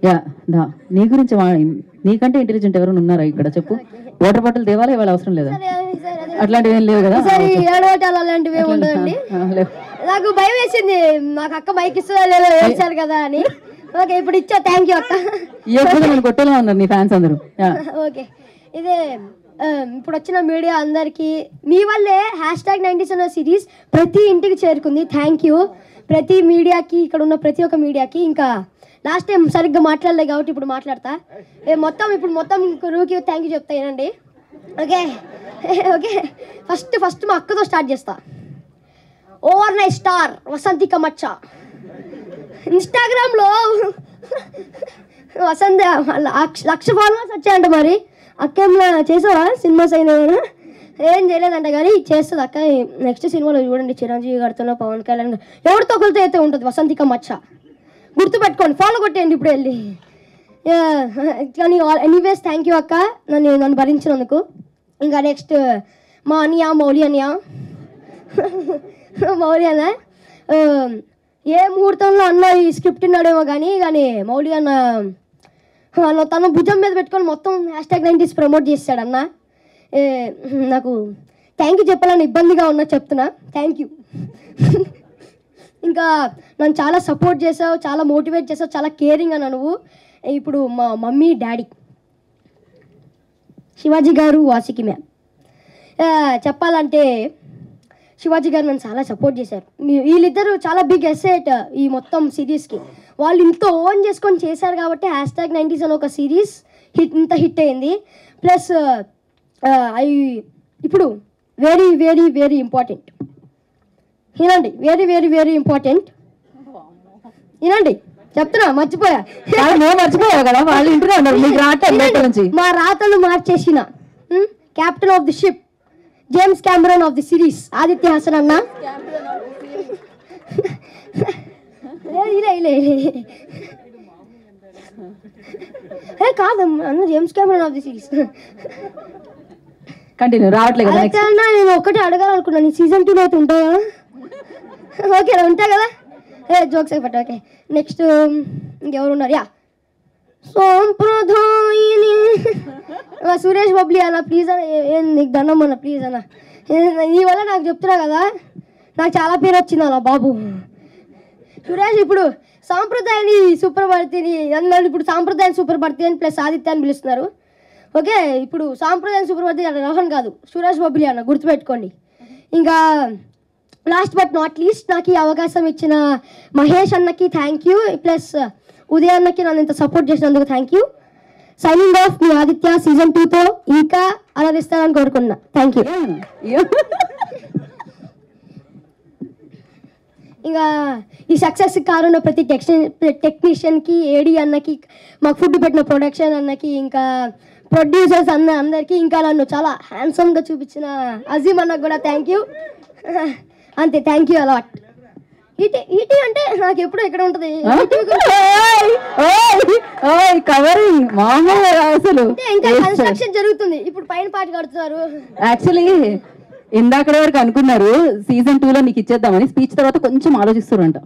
Yeah దా నీ గురించి నీకంటే ఇంటెలిజెంట్ ఎవరైనా ఉన్నారా ఇక్కడ చెప్పు. వాటర్ బాటిల్ తేవాలా ఇవాళ అవసరం లేదా? అట్లాంటివి ఏం లేవు కదా. అలాంటివి ఉండదండి. నాకు భయం వేసింది, నాకు అక్క మైక్ ఇస్తుందా లేదో వేసారు కదా అని. ఓకే ఇప్పుడు ఇచ్చా, థ్యాంక్ యూ అక్క. నేను కొట్టేలా ఉన్నారు నీ ఫ్యాన్స్ అందరూ. ఓకే ఇదే ఇప్పుడు వచ్చిన మీడియా అందరికీ మీ వల్లే #90s అనే సిరీస్ ప్రతి ఇంటికి చేరుకుంది. థ్యాంక్ యూ ప్రతి మీడియాకి, ఇక్కడ ఉన్న ప్రతి ఒక్క మీడియాకి. ఇంకా లాస్ట్ టైం సరిగ్గా మాట్లాడలేదు కాబట్టి ఇప్పుడు మాట్లాడతా. మొత్తం రూకి థ్యాంక్ యూ చెప్తా ఏనండి. ఓకే ఓకే ఫస్ట్ మా అక్కతో స్టార్ట్ చేస్తా. ఓవర్ నైట్ స్టార్ వసంతిక మచ్చ ఇన్స్టాగ్రామ్లో వసంత 1,00,000 ఫాలోవర్స్ వచ్చాయంట. మరి అక్క ఏమన్నా చేసావా సినిమాస్ అయినా? ఏం చేయలేదంట కానీ చేస్తుంది అక్క. నెక్స్ట్ సినిమాలో చూడండి చిరంజీవి గారితో, పవన్ కళ్యాణ్ ఎవరితో ఒకరితో అయితే ఉంటుంది వసంతిక మచ్చ. గుర్తుపెట్టుకోండి, ఫాలో కొట్టేయండి ఇప్పుడు వెళ్ళి. కానీ ఎనీవేస్ థ్యాంక్ యూ అక్క నన్ను భరించినందుకు. ఇంకా నెక్స్ట్ మా అన్నయ్య మౌలి అన్నయ్య ఏ ముహూర్తంలో అన్న ఈ స్క్రిప్ట్ ఉన్నాడేమో కానీ మౌలి అన్న తన భుజం మీద పెట్టుకొని మొత్తం #90s ప్రమోట్ చేస్తాడు అన్న. నాకు థ్యాంక్ యూ చెప్పాలని ఇబ్బందిగా ఉన్నా, చెప్తున్నా థ్యాంక్ యూ. ఇంకా నన్ను చాలా సపోర్ట్ చేసావు, చాలా మోటివేట్ చేసావు, చాలా కేరింగ్ అన్న నువ్వు. ఇప్పుడు మా మమ్మీ డాడీ శివాజీ గారు, వాసికి మ్యామ్ చెప్పాలంటే శివాజీ గారు నన్ను చాలా సపోర్ట్ చేశారు. వీళ్ళిద్దరూ చాలా బిగ్ ఎసెట్ ఈ మొత్తం సిరీస్కి. వాళ్ళు ఇంత ఓన్ చేసుకొని చేశారు కాబట్టి #90s అని ఒక సిరీస్ ఇంత హిట్ అయింది. ప్లస్ ఇప్పుడు వెరీ వెరీ వెరీ ఇంపార్టెంట్ వినండి, వెరీ వెరీ వెరీ ఇంపార్టెంట్ వినండి చెప్తున్నా, మర్చిపోయావు కదా వాళ్ళు ఇంటర్వ్యూ. మా రాతలు మార్చేసిన captain of the ship, James Cameron of the series Aditya Hasan అన్న. కాదమ్మా అన్న, James Cameron of the series. Continue రావట్లేదు కదా. నేను ఒకటే అడగాలనుకున్నాను, సీజన్ 2 అయితే ఉంటాయా? ఓకే ఉంటాయి కదా, జోక్స్ అయిపోతా. ఓకే నెక్స్ట్ ఇంకెవరు ఉన్నారు? యా సాంప్రదాయిని సురేష్ బబ్లీ అన్న ప్లీజ్ అన్న, నీకు దండం అన్న ప్లీజ్ అన్న. నీ వల్ల నాకు చెప్తున్నా కదా, నాకు చాలా పేరు వచ్చింది అన్న బాబు. సురేష్ ఇప్పుడు సాంప్రదాయాన్ని సూపర్భర్తిని అన్నారు, ఇప్పుడు సాంప్రదాయాన్ని సూపర్భర్తి అని ప్లస్ ఆదిత్య అని పిలుస్తున్నారు. ఓకే ఇప్పుడు సాంప్రదాయం సూపర్భర్తి రోహన్ కాదు, సురేష్ బబ్లీ అన్న గుర్తుపెట్టుకోండి. ఇంకా లాస్ట్ బట్ నాట్ లీస్ట్ నాకు ఈ అవకాశం ఇచ్చిన మహేష్ అన్నకి థ్యాంక్ యూ, ప్లస్ ఉదయ్ అన్నకి నన్ను ఇంత సపోర్ట్ చేసినందుకు thank you. Signing off me Aditya season 2తో ఇంకా అలరిస్తారని కోరుకున్నా. Thank you. ఇంకా ఈ సక్సెస్ కారున్న ప్రతి టెక్నీషియన్కి, ఏడీ అన్నకి, మాకు ఫుడ్ పెట్టిన ప్రొడక్షన్ అన్నకి, ఇంకా ప్రొడ్యూసర్స్ అందరికీ, ఇంకా నన్ను చాలా హ్యాండ్సమ్గా చూపించిన అజీమ్ అన్నకు కూడా థ్యాంక్ యూ. అంతే, థ్యాంక్ యూ అలాట్. ఈటీ అంటే నాకు ఎప్పుడు ఎక్కడ ఉంటుంది కవరింగ్ మామూలుగా అసలు. ఇంకా కన్స్ట్రక్షన్ జరుగుతుంది, ఇప్పుడు పైన పాట కడుతున్నారు. యాక్చువల్లీ ఇందాక వరకు అనుకున్నారు సీజన్ 2లో నీకు ఇచ్చేద్దామని, స్పీచ్ తర్వాత కొంచెం ఆలోచిస్తారంట.